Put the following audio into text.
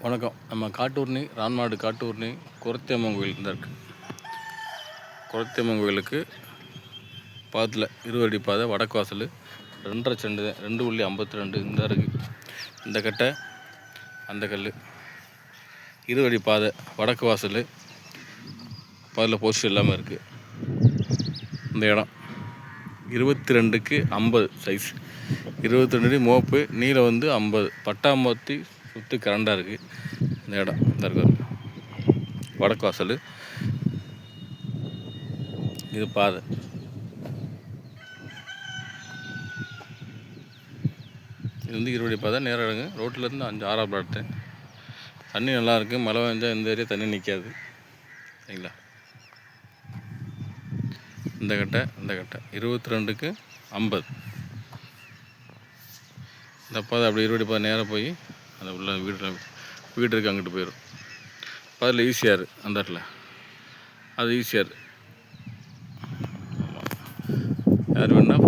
வணக்கம். நம்ம காட்டூர்னி ரான்மாடு காட்டூர்னி குரத்தியம்மன் கோயில் இந்த இருக்குது. குரத்தியம்மன் கோயிலுக்கு பாதத்தில் 20 அடி பாதை, வடக்கு வாசல் 2.5 செண்டு 2.52 இந்த இருக்குது. இந்த கட்டை அந்த கல் 20 அடி பாதை, வடக்கு வாசல் பாதையில் போஸ்ட் எல்லாமே இருக்குது. இந்த இடம் 22க்கு 50 சைஸ், 22 அடி மோப்பு, நீளம் வந்து 50, பட்டாம்பத்தி சுற்றி கரண்டாக இருக்குது. இந்த இடம் இந்த இருக்குது வடக்கு வாசல், இது பாதை. இது வந்து 20 அடி பாதை, நேரம் இடங்க. ரோட்டிலேருந்து 5-6 பிளாட்டு. தண்ணி நல்லாயிருக்கு. மழை பெஞ்சால் இந்த ஏரியா தண்ணி நிற்காது, சரிங்களா? இந்த கட்டை 22க்கு 50. இந்த பாதை அப்படி 20 அடி பாதை நேராக போய் அந்த உள்ள வீடு இருக்குது, அங்கிட்டு போயிடும். பாதையில் ஈஸியாக அந்த இடத்துல அது ஈஸியாக யார் வேணால்